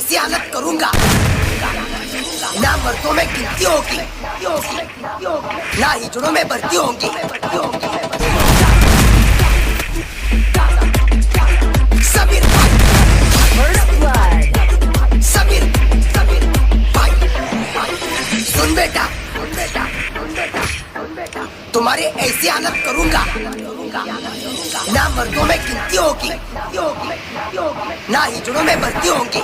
ऐसी हालत करूंगा ना मर्दों में गिनती होगी, ना हिजड़ों में भर्ती होंगी। सबीर सबीर भाई, सुन बेटा, तुम्हारी ऐसी हालत करूंगा ना मर्दों में गिनती होगी, ना हिजड़ों में भर्ती होंगी।